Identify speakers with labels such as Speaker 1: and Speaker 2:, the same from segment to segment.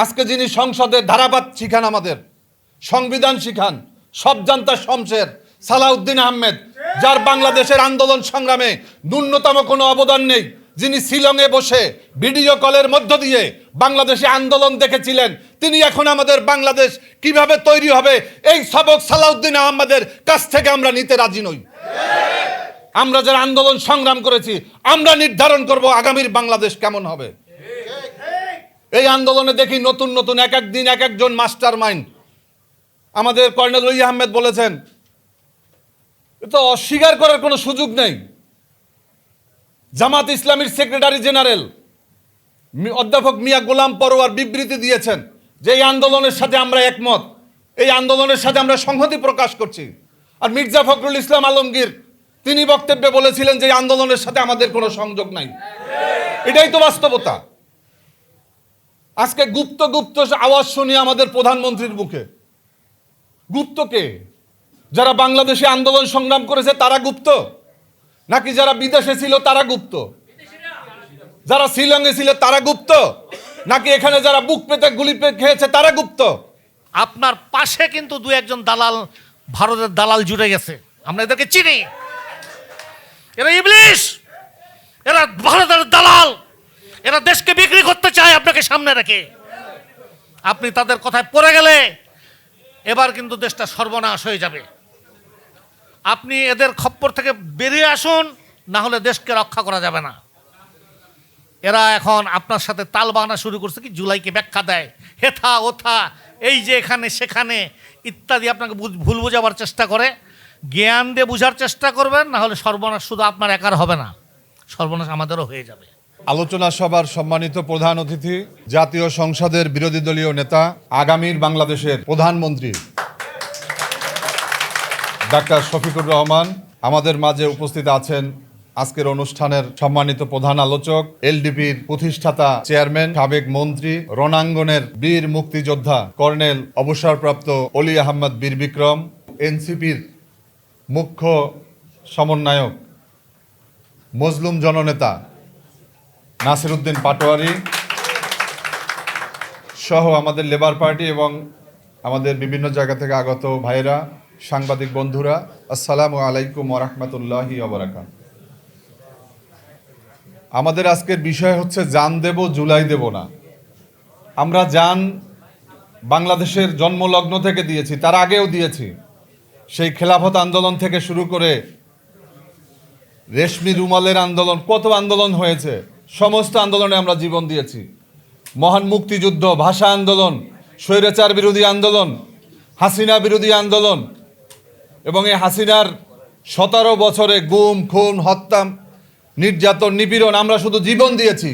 Speaker 1: আজকে যিনি সংসদের ধারাবাদ শিখান, আমাদের সংবিধান শিখান, সব জান্তা শমশের সালাউদ্দিন আহমেদ, যার বাংলাদেশের আন্দোলন সংগ্রামে ন্যূনতম কোনো অবদান নেই, যিনি শিলংয়ে বসে ভিডিও কলের মধ্য দিয়ে বাংলাদেশে আন্দোলন দেখেছিলেন, তিনি এখন আমাদের বাংলাদেশ কিভাবে তৈরি হবে এই সবক সালাউদ্দিন আহমেদের কাছ থেকে আমরা নিতে রাজি নই। আমরা যারা আন্দোলন সংগ্রাম করেছি, আমরা নির্ধারণ করব আগামীর বাংলাদেশ কেমন হবে। এই আন্দোলনে দেখি নতুন নতুন এক এক দিন এক একজন মাস্টার মাইন্ড। আমাদের কর্নেল ওলি আহমেদ বলেছেন, তো অস্বীকার করার কোনো সুযোগ নেই। জামাত ইসলামীর সেক্রেটারি জেনারেল অধ্যাপক মিয়া গোলাম পরোয়ার বিবৃতি দিয়েছেন যে এই আন্দোলনের সাথে আমরা একমত, এই আন্দোলনের সাথে আমরা সংহতি প্রকাশ করছি। আর মির্জা ফখরুল ইসলাম আলমগীর তিনি বক্তব্যে বলেছিলেন যে এই আন্দোলনের সাথে আমাদের কোনো সংযোগ নাই। এটাই তো বাস্তবতা। আজকে গুপ্ত গুপ্ত আওয়াজ শুনি আমাদের প্রধানমন্ত্রীর মুখে। গুপ্ত কে? যারা বাংলাদেশে আন্দোলন সংগ্রাম করেছে তারা গুপ্ত, নাকি যারা বিদেশে ছিল তারা গুপ্ত? যারা শিলংয়ে ছিল তারা গুপ্ত, নাকি এখানে যারা বুক পেতে গুলি খেয়েছে তারা গুপ্ত?
Speaker 2: আপনার পাশে কিন্তু দু একজন দালাল, ভারতের দালাল জুড়ে গেছে, আমরা এদেরকে চিনি। এরা ইবলিশ, এরা ভারতের দালাল, এরা দেশকে বিক্রি করতে চায় আপনাকে সামনে রেখে। আপনি তাদের কথায় পড়ে গেলে এবার কিন্তু দেশটা সর্বনাশ হয়ে যাবে। আপনি এদের খপ্পর থেকে বেরিয়ে আসুন, না হলে দেশকে রক্ষা করা যাবে না। এরা এখন আপনার সাথে তাল বাহানা শুরু করছে, কি জুলাইকে ব্যাখ্যা দেয়, হেথা ওথা, এই যে এখানে সেখানে ইত্যাদি, আপনাকে ভুল বোঝাবার চেষ্টা করে। জ্ঞান দিয়ে বোঝার চেষ্টা করবেন, না হলে সর্বনাশ শুধু আপনার একার হবে না, সর্বনাশ আমাদেরও হয়ে যাবে।
Speaker 1: আলোচনা সভার সম্মানিত প্রধান অতিথি, জাতীয় সংসদের বিরোধী দলীয় নেতা, আগামীর বাংলাদেশের প্রধানমন্ত্রী ডাক্তার শফিকুর রহমান, আমাদের মাঝে উপস্থিত আছেন আজকের অনুষ্ঠানের সম্মানিত প্রধান আলোচক, এলডিপির প্রতিষ্ঠাতা চেয়ারম্যান, সাবেক মন্ত্রী, রণাঙ্গনের বীর মুক্তিযোদ্ধা কর্নেল অবসরপ্রাপ্ত অলি আহমদ বীর বিক্রম, এনসিপির মুখ্য সমন্বয়ক মজলুম জননেতা নাসির উদ্দিন পাটোয়ারি সহ আমাদের লেবার পার্টি এবং আমাদের বিভিন্ন জায়গা থেকে আগত ভাইয়েরা, সাংবাদিক বন্ধুরা, আসসালামু আলাইকুম ওয়া রাহমাতুল্লাহি ওয়া বারাকাতুহু। আমাদের আজকের বিষয় হচ্ছে জান দেব জুলাই দেব না। আমরা জান বাংলাদেশের জন্মলগ্ন থেকে দিয়েছি, তার আগেও দিয়েছি। সেই খেলাফত আন্দোলন থেকে শুরু করে রেশমি রুমালের আন্দোলন, কত আন্দোলন হয়েছে, সমস্ত আন্দোলনে আমরা জীবন দিয়েছি। মহান মুক্তিযুদ্ধ, ভাষা আন্দোলন, স্বৈরাচার বিরোধী আন্দোলন, হাসিনা বিরোধী আন্দোলন, এবং এই হাসিনার 17 বছরে গুম, খুন, হত্যা, নির্যাতন, নিপীড়ন, আমরা শুধু জীবন দিয়েছি।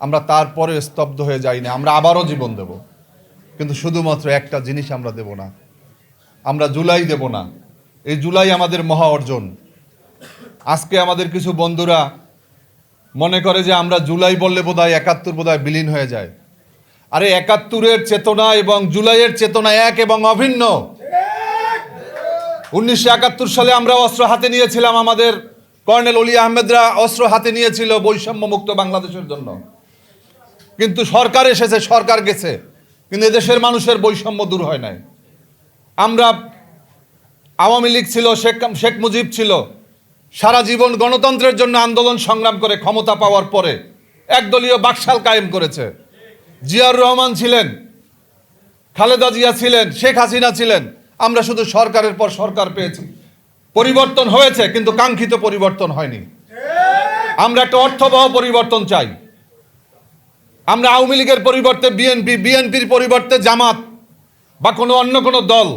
Speaker 1: আমরা তারপরে স্তব্ধ হয়ে যাইনি, আমরা আবারও জীবন দেব। কিন্তু শুধুমাত্র একটা জিনিস আমরা দেব না, আমরা জুলাই দেব না। এই জুলাই আমাদের মহা অর্জন। আজকে আমাদের কিছু বন্ধুরা মনে করে যে আমরা জুলাই বললে বোধহয় 71 বোধহয় বিলীন হয়ে যায়। আরে 71-এর চেতনা এবং জুলাইয়ের চেতনা এক এবং অভিন্ন। 1971 সালে আমরা অস্ত্র হাতে নিয়েছিলাম, আমাদের কর্নেল ওলি আহমেদরা অস্ত্র হাতে নিয়েছিল বৈষম্য মুক্ত বাংলাদেশের জন্য। কিন্তু সরকার এসেছে, সরকার গেছে, কিন্তু এদেশের মানুষের বৈষম্য দূর হয় নাই। আমরা, আওয়ামী লীগ ছিল, শেখ মুজিব ছিল, সারা জীবন গণতন্ত্রের জন্য আন্দোলন সংগ্রাম করে ক্ষমতা পাওয়ার পরে একদলীয় বাকশাল কায়েম করেছে। জিয়াউর রহমান ছিলেন, খালেদা জিয়া ছিলেন, শেখ হাসিনা ছিলেন। আমরা শুধু সরকারের পর সরকার পেয়েছি। পরিবর্তন হয়েছে, কিন্তু কাঙ্ক্ষিত পরিবর্তন হয়নি। আমরা একটা অর্থবহ পরিবর্তন চাই। আমরা আওয়ামী লীগের পরিবর্তে বিএনপি, বিএনপির পরিবর্তে জামাত বা কোনো অন্য কোনো দল,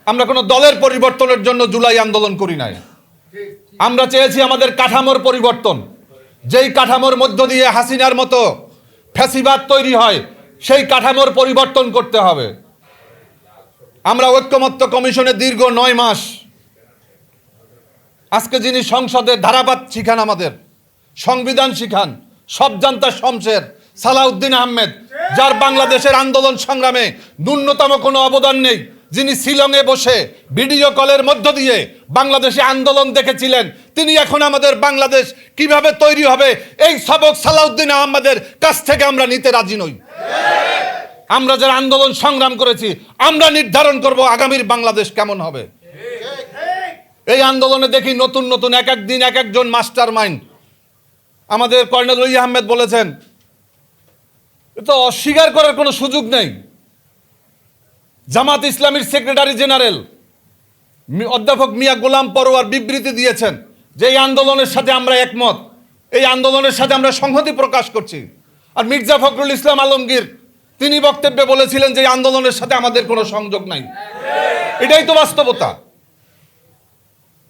Speaker 1: আমরা কোনো দলের পরিবর্তনের জন্য জুলাই আন্দোলন করি নাই। আমরা চেয়েছি আমাদের কাঠামোর পরিবর্তন। যেই কাঠামোর মধ্য দিয়ে হাসিনার মতো ফ্যাসিবাদ তৈরি হয়, সেই কাঠামোর পরিবর্তন করতে হবে। আমরা ঐক্যমত্য কমিশনে দীর্ঘ 9 মাস, আজকে যিনি সংসদের ধারাবাদ শিখান, আমাদের সংবিধান শিখান, সব জান্তা শমশের সালাউদ্দিন আহমেদ, যার বাংলাদেশের আন্দোলন সংগ্রামে ন্যূনতম কোনো অবদান নেই, যিনি শিলংয়ে বসে ভিডিও কলের মধ্য দিয়ে বাংলাদেশে আন্দোলন দেখেছিলেন, তিনি এখন আমাদের বাংলাদেশ কিভাবে তৈরি হবে এই সবক সালাউদ্দিন আহমেদের কাছ থেকে আমরা নিতে রাজি নই। আমরা যারা আন্দোলন সংগ্রাম করেছি আমরা নির্ধারণ করব আগামীর বাংলাদেশ কেমন হবে। এই আন্দোলনে দেখি নতুন নতুন এক এক দিন এক একজন মাস্টার মাইন্ড। আমাদের কর্নেল ওলি আহমেদ বলেছেন, তো অস্বীকার করার কোনো সুযোগ নেই। জামাত ইসলামীর সেক্রেটারি জেনারেল অধ্যাপক মিয়া গোলাম পরোয়ার বিবৃতি দিয়েছেন যে এই আন্দোলনের সাথে আমরা একমত, এই আন্দোলনের সাথে আমরা সংহতি প্রকাশ করছি। আর মির্জা ফখরুল ইসলাম আলমগীর তিনি বক্তব্যে বলেছিলেন যে এই আন্দোলনের সাথে আমাদের কোনো সংযোগ নাই। এটাই তো বাস্তবতা।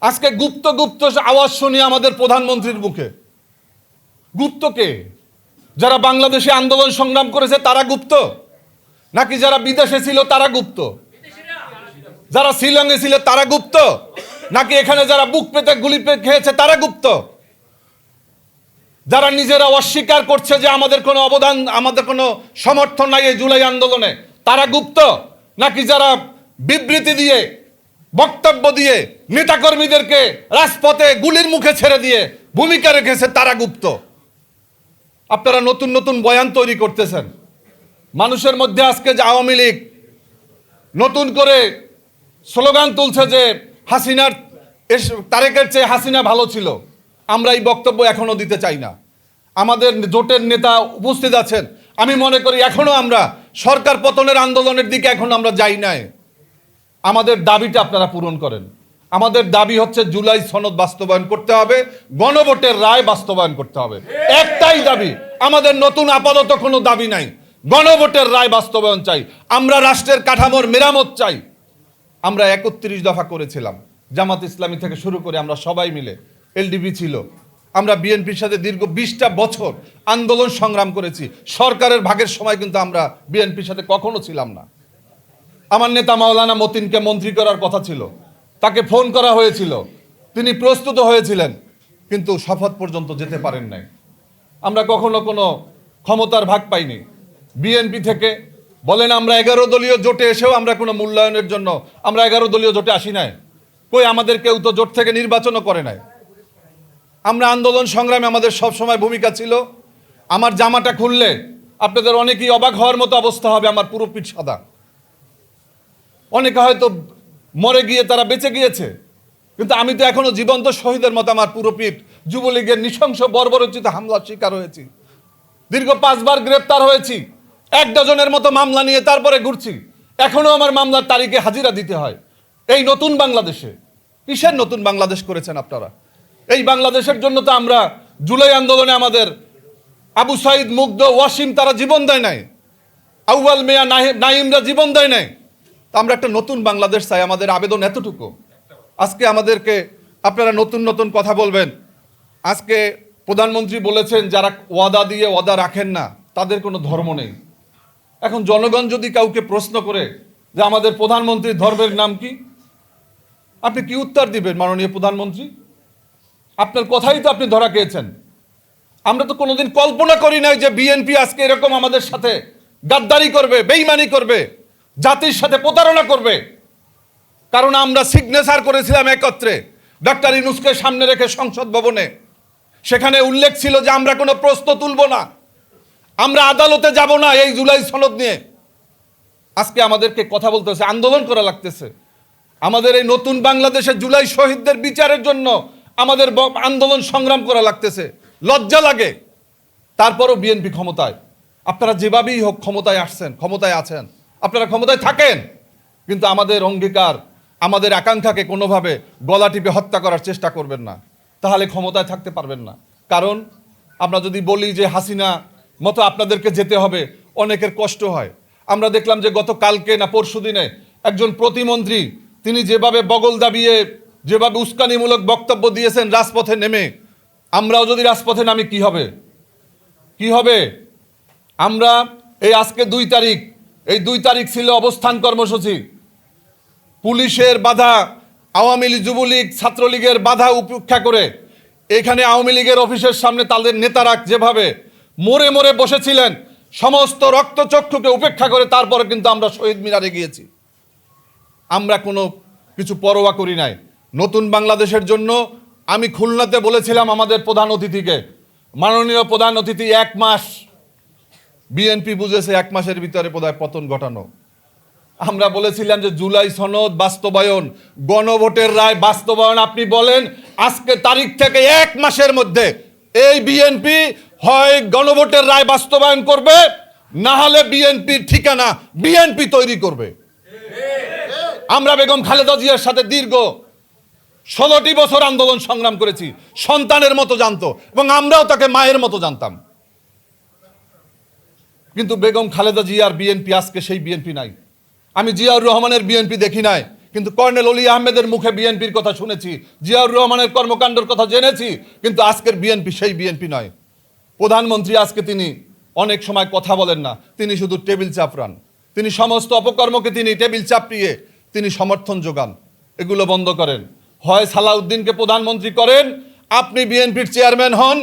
Speaker 1: আজকে গুপ্ত গুপ্ত আওয়াজ শুনি আমাদের প্রধানমন্ত্রীর মুখে। গুপ্ত কে? যারা বাংলাদেশে আন্দোলন সংগ্রাম করেছে তারা গুপ্ত, নাকি যারা বিদেশে ছিল তারা গুপ্ত? যারা শিলংয়ে ছিল তারা গুপ্ত, নাকি এখানে যারা বুক পেতে গুলি খেয়েছে তারা গুপ্ত? যারা নিজেরা অস্বীকার করছে যে আমাদের কোনো অবদান, আমাদের কোনো সমর্থন নাই এই জুলাই আন্দোলনে, তারা গুপ্ত? নাকি যারা বিবৃতি দিয়ে বক্তব্য দিয়ে নেতাকর্মীদেরকে রাজপথে গুলির মুখে ছেড়ে দিয়ে ভূমিকা রেখেছে তারা গুপ্ত? আপনারা নতুন নতুন বয়ান তৈরি করতেছেন মানুষের মধ্যে। আজকে যে আওয়ামী লীগ নতুন করে স্লোগান তুলছে যে হাসিনার তারেকের চেয়ে হাসিনা ভালো ছিল, আমরা এই বক্তব্য এখনো দিতে চাই না। আমাদের জোটের নেতা উপস্থিত আছেন, আমি মনে করি এখনো আমরা সরকার পতনের আন্দোলনের দিকে এখনো আমরা যাই নাই। আমাদের দাবিটা আপনারা পূরণ করেন। আমাদের দাবি হচ্ছে জুলাই সনদ বাস্তবায়ন করতে হবে, গণভোটের রায় বাস্তবায়ন করতে হবে। একটাই দাবি, আমাদের নতুন আপাতত কোনো দাবি নাই। গণভোটের রায় বাস্তবায়ন চাই, আমরা রাষ্ট্রের কাঠামোর মেরামত চাই। আমরা 31 দফা করেছিলাম, জামাত ইসলামী থেকে শুরু করে আমরা সবাই মিলে, এলডিপি ছিল, আমরা বিএনপির সাথে দীর্ঘ 20টা বছর আন্দোলন সংগ্রাম করেছি। সরকারের ভাগের সময় কিন্তু আমরা বিএনপির সাথে কখনো ছিলাম না। আমার নেতা মাওলানা মতিনকে মন্ত্রী করার কথা ছিল, তাকে ফোন করা হয়েছিল, তিনি প্রস্তুত হয়েছিলেন, কিন্তু শপথ পর্যন্ত যেতে পারেন নাই। আমরা কখনো কোনো ক্ষমতার ভাগ পাইনি। বিএনপি থেকে বলেন আমরা 11 দলীয় জোটে এসেও আমরা কোনো মূল্যায়নের জন্য আমরা 11 দলীয় জোটে আসি নাই। কই, আমাদের কেউ তো জোট থেকে নির্বাচনও করে নাই। আমরা আন্দোলন সংগ্রামে আমাদের সব সময় ভূমিকা ছিল। আমার জামাটা খুললে আপনাদের অনেকেই অবাক হওয়ার মতো অবস্থা হবে, আমার পুরো পিঠ সাদা। অনেকে হয়তো মরে গিয়ে তারা বেঁচে গিয়েছে, কিন্তু আমি তো এখনো জীবন্ত শহীদের মতো আমার পুরো পিঠ যুবলীগের নৃশংস বর্বরোচিত হামলার শিকার হয়েছি। দীর্ঘ 5 বার গ্রেপ্তার হয়েছি, 1 ডজনের মতো মামলা নিয়ে তারপরে ঘুরছি। এখনো আমার মামলার তারিখে হাজিরা দিতে হয়। এই নতুন বাংলাদেশে, কিসের নতুন বাংলাদেশ করেছেন আপনারা? এই বাংলাদেশের জন্য তো আমরা জুলাই আন্দোলনে আমাদের আবু সাইদ, মুগ্ধ, ওয়াসিম তারা জীবন দেয় নাই, আউয়াল মিয়া, নাইমরা জীবন দেয় নাই। আমরা একটা নতুন বাংলাদেশ চাই, আমাদের আবেদন এতটুকু। আজকে আমাদেরকে আপনারা নতুন নতুন কথা বলবেন। আজকে প্রধানমন্ত্রী বলেছেন যারা ওয়াদা দিয়ে ওয়াদা রাখেন না তাদের কোনো ধর্ম নেই। এখন জনগণ যদি কাউকে প্রশ্ন করে যে আমাদের প্রধানমন্ত্রীর ধর্মের নাম কি, আপনি কি উত্তর দিবেন মাননীয় প্রধানমন্ত্রী? আপনার কথাই তো আপনি ধরা খেয়েছেন। আমরা তো কোনোদিন কল্পনা করি নাই যে বিএনপি আজকে এরকম আমাদের সাথে গাদ্দারি করবে, বেইমানি করবে, জাতির সাথে প্রতারণা করবে। কারণ আমরা সিগনেচার করেছিলাম একত্রে ডক্টর ইউনূসকে সামনে রেখে সংসদ ভবনে। সেখানে উল্লেখ ছিল যে আমরা কোনো প্রশ্ন তুলব না, আমরা আদালতে যাব না এই জুলাই সনদ নিয়ে। আজকে আমাদেরকে কথা বলতে হচ্ছে, আন্দোলন করা লাগতেছে। আমাদের এই নতুন বাংলাদেশে জুলাই শহীদদের বিচারের জন্য আমাদের আন্দোলন সংগ্রাম করা লাগতেছে। লজ্জা লাগে। তারপরও বিএনপি ক্ষমতায়, আপনারা যেভাবেই হোক ক্ষমতায় আসছেন, ক্ষমতায় আছেন, আপনারা ক্ষমতায় থাকেন, কিন্তু আমাদের অঙ্গীকার, আমাদের আকাঙ্ক্ষাকে কোনোভাবে গলা টিপে হত্যা করার চেষ্টা করবেন না, তাহলে ক্ষমতায় থাকতে পারবেন না। কারণ আমরা যদি বলি যে হাসিনা মতো আপনাদেরকে যেতে হবে, অনেকের কষ্ট হয়। আমরা দেখলাম যে গত কালকে না পরশু দিনে একজন প্রতিমন্ত্রী তিনি যেভাবে বগল দাবিয়ে যেভাবে উস্কানিমূলক বক্তব্য দিয়েছেন রাজপথে নেমে, আমরাও যদি রাজপথে নামি কি হবে? কি হবে? আমরা এই আজকে 2 তারিখ, এই 2 তারিখ ছিল অবস্থান কর্মসূচি। পুলিশের বাধা, আওয়ামী লীগ, যুবলীগ, ছাত্রলীগের বাধা উপেক্ষা করে এখানে আওয়ামী লীগের অফিসের সামনে তাদের নেতারা যেভাবে মরে মরে বসেছিলেন, সমস্ত রক্তচক্ষুকে উপেক্ষা করে তারপরে কিন্তু আমরা শহীদ মিনারে গিয়েছি। আমরা কোনো কিছু পরোয়া করি নাই। নতুন বাংলাদেশের জন্য আমি খুলনাতে বলেছিলাম আমাদের প্রধান অতিথিকে, মাননীয় প্রধান অতিথি 1 মাস বিএনপি বুঝেছে 1 মাসের ভিতরে বোধহয় পতন ঘটানো। আমরা বলেছিলাম যে জুলাই সনদ বাস্তবায়ন, গণভোটের রায় বাস্তবায়ন। আপনি বলেন আজকে তারিখ থেকে 1 মাসের মধ্যে এই বিএনপি হয় গণভোটের রায় বাস্তবায়ন করবে, না হলে বিএনপির ঠিকানা বিএনপি তৈরি করবে। আমরা বেগম খালেদা জিয়ার সাথে দীর্ঘ 16টি বছর আন্দোলন সংগ্রাম করেছি, সন্তানের মতো জানতো এবং আমরাও তাকে মায়ের মতো জানতাম। কিন্তু বেগম খালেদা জিয়ার বিএনপি আজকে সেই বিএনপি নাই। আমি জিয়াউর রহমানের বিএনপি দেখি নাই, কিন্তু কর্নেল অলি আহমেদের মুখে বিএনপির কথা শুনেছি, জিয়াউর রহমানের কর্মকাণ্ডের কথা জেনেছি, কিন্তু আজকের বিএনপি সেই বিএনপি নয়। প্রধানমন্ত্রী আজকে তিনি অনেক সময় কথা বলেন না, তিনি শুধু টেবিল চাপড়ান। তিনি সমস্ত অপকর্মকে তিনি টেবিল চাপড়িয়ে তিনি সমর্থন যোগান। এগুলো বন্ধ করেন। হয় সালাউদ্দিনকে প্রধানমন্ত্রী করেন, আপনি বিএনপির চেয়ারম্যান হন,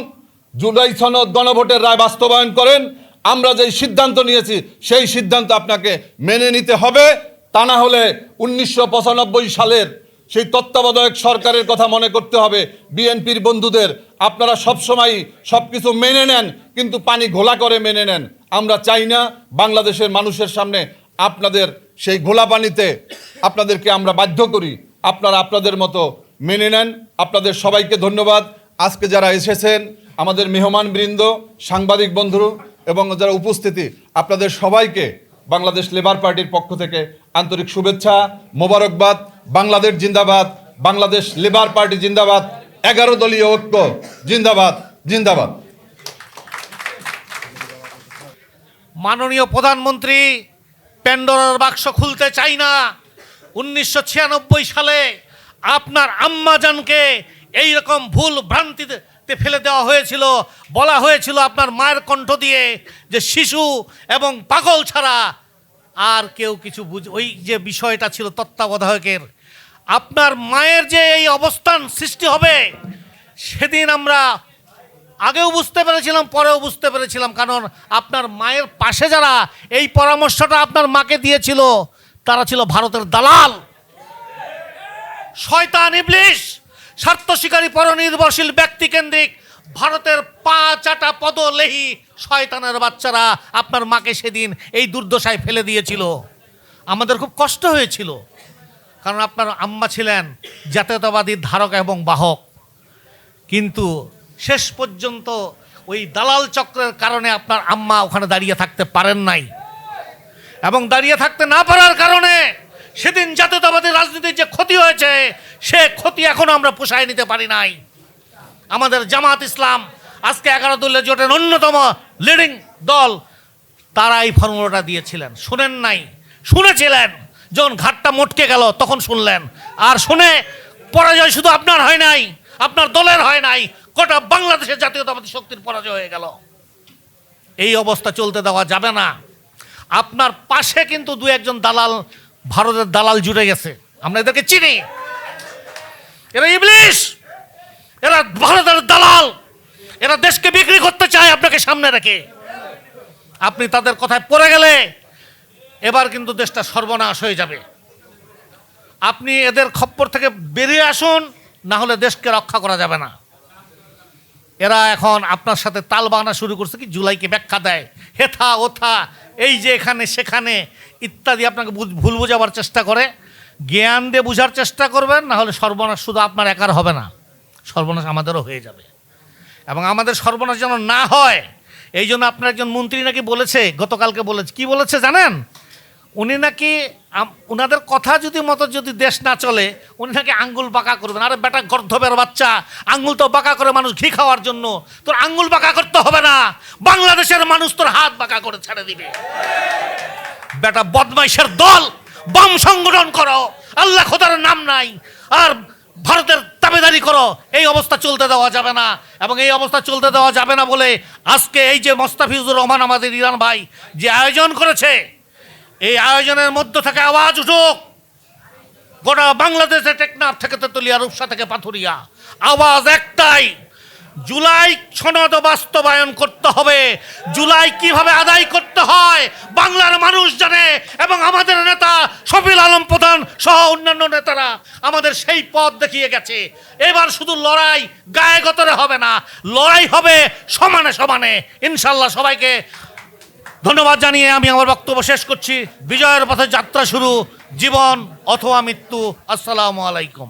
Speaker 1: জুলাই সনদ গণভোটের রায় বাস্তবায়ন করেন। আমরা যেই সিদ্ধান্ত নিয়েছি সেই সিদ্ধান্ত আপনাকে মেনে নিতে হবে। তা না হলে 1995 সালের সেই তত্ত্বাবধায়ক সরকারের কথা মনে করতে হবে। বিএনপির বন্ধুদের, আপনারা সবসময় সব কিছু মেনে নেন, কিন্তু পানি ঘোলা করে মেনে নেন। আমরা চাই না বাংলাদেশের মানুষের সামনে আপনাদের সেই ঘোলা পানিতে আপনাদেরকে আমরা বাধ্য করি। আপনারা আপনাদের মতো মেনে নেন। আপনাদের সবাইকে ধন্যবাদ। আজকে যারা এসেছেন, আমাদের মেহমানবৃন্দ, সাংবাদিক বন্ধু এবং যারা উপস্থিতি, আপনাদের সবাইকে বাংলাদেশ লেবার পার্টির পক্ষ থেকে আন্তরিক শুভেচ্ছা, মোবারকবাদ। বাংলাদেশ জিন্দাবাদ, বাংলাদেশ লেবার পার্টি জিন্দাবাদ, 11 দলীয় ঐক্য জিন্দাবাদ, জিন্দাবাদ।
Speaker 2: মাননীয় প্রধানমন্ত্রী, প্যান্ডোরার বাক্স খুলতে চাই না। 1996 সালে আপনার আম্মাজানকে এইরকম ভুল ভ্রান্তিতে ফেলে দেওয়া হয়েছিল। বলা হয়েছিল আপনার মায়ের কণ্ঠ দিয়ে যে শিশু এবং পাগল ছাড়া আর কেউ কিছু ওই যে বিষয়টা ছিল তত্ত্বাবধায়কের, আপনার মায়ের যে এই অবস্থান সৃষ্টি হবে, সেদিন আমরা আগেও বুঝতে পেরেছিলাম, পরেও বুঝতে পেরেছিলাম। কারণ আপনার মায়ের পাশে যারা এই পরামর্শটা আপনার মাকে দিয়েছিল, তারা ছিল ভারতের দালাল, শয়তান, ইবলিশ, স্বার্থ শিকারী, পরনির্ভরশীল, ব্যক্তিকেন্দ্রিক, ভারতের পা চাটা পদলেহী শয়তানের বাচ্চারা আপনার মাকে সেদিন এই দুর্দশায় ফেলে দিয়েছিল। আমাদের খুব কষ্ট হয়েছিল, কারণ আপনার আম্মা ছিলেন জাতীয়তাবাদীর ধারক এবং বাহক। কিন্তু শেষ পর্যন্ত ওই দালাল চক্রের কারণে আপনার আম্মা ওখানে দাঁড়িয়ে থাকতে পারেন নাই, এবং দাঁড়িয়ে থাকতে না পারার কারণে সেদিন জাতীয়তাবাদী রাজনীতির যে ক্ষতি হয়েছে, সে ক্ষতি এখনো আমরা পোষায় নিতে পারি নাই। আমাদের জামাত ইসলাম আজকে 11 দলীয় জোটের অন্যতম লিডিং দল, তারা এই ফর্মুলাটা দিয়েছিলেন। শুনেন নাই, শুনেছিলেন, যখন ঘাটটা মটকে গেল তখন শুনলেন। আর শুনে পরাজয় শুধু আপনার হয় নাই, আপনার দলের হয় নাই, গোটা বাংলাদেশের জাতীয়তাবাদী শক্তির পরাজয় হয়ে গেল। এই অবস্থা চলতে দেওয়া যাবে না। আপনার পাশে কিন্তু 2-1 দালাল, ভারতের দালাল জুড়ে গেছে। আমরা এদেরকে চিনি। এরা ইবলিশ, এরা ভারতের দালাল, এরা দেশকে বিক্রি করতে চায় আপনাকে সামনে রেখে। আপনি তাদের কথায় পড়ে গেলে এবার কিন্তু দেশটা সর্বনাশ হয়ে যাবে। আপনি এদের খপ্পর থেকে বেরিয়ে আসুন, না হলে দেশকে রক্ষা করা যাবে না। এরা এখন আপনার সাথে তাল বাহানা শুরু করছে, কি জুলাইকে ব্যাখ্যা দেয়, হেথা ওথা, এই যে এখানে সেখানে ইত্যাদি, আপনাকে ভুল বোঝাবার চেষ্টা করে। জ্ঞান দিয়ে বোঝার চেষ্টা করবেন, না হলে সর্বনাশ শুধু আপনার একার হবে না, সর্বনাশ আমাদেরও হয়ে যাবে। এবং আমাদের সর্বনাশ যেন না হয়, এই জন্য আপনার একজন মন্ত্রী নাকি বলেছে, গতকালকে বলেছে, কি বলেছে জানেন? উনি নাকি ওনাদের কথা যদি দেশ না চলে, উনি নাকি আঙ্গুল বাঁকা করবেন। আরে বেটা, গর্ধবের বাচ্চা, আঙ্গুল তো বাঁকা করে মানুষ ঘি খাওয়ার জন্য, তোর আঙ্গুল বাঁকা করতে হবে না, বাংলাদেশের মানুষ তোর হাত বাঁকা করে ছেড়ে দিবে। বেটা বদমাইশের দল, বাম সংগঠন করো, আল্লাহ খোদার নাম নাই, আর ভারতের দাবিদারি করো। এই অবস্থা চলতে দেওয়া যাবে না। এবং এই অবস্থা চলতে দেওয়া যাবে না বলে আজকে এই যে মোস্তাফিজুর রহমান, আমাদের ইরান ভাই যে আয়োজন করেছে, এই আয়োজনের মধ্য থেকে আওয়াজ উঠুক, গোটা বাংলাদেশে, টেকনাফ থেকে তেতুলিয়া, রূপসা থেকে পাথুরিয়া, আওয়াজ একটাই, জুলাই সনদ বাস্তবায়ন করতে হবে। জুলাই কিভাবে আদায় করতে হয় বাংলার মানুষ জানে, এবং আমাদের নেতা শফিল আলম প্রধান সহ অন্যান্য নেতারা আমাদের সেই পথ দেখিয়ে গেছে। এবার শুধু লড়াই গায়ে গতরে হবে না, লড়াই হবে সমানে সমানে। ইনশাল্লাহ সবাইকে ধন্যবাদ জানিয়ে আমি আমার বক্তব্য শেষ করছি। বিজয়ের পথে যাত্রা শুরু, জীবন অথবা মৃত্যু। আসসালামু আলাইকুম।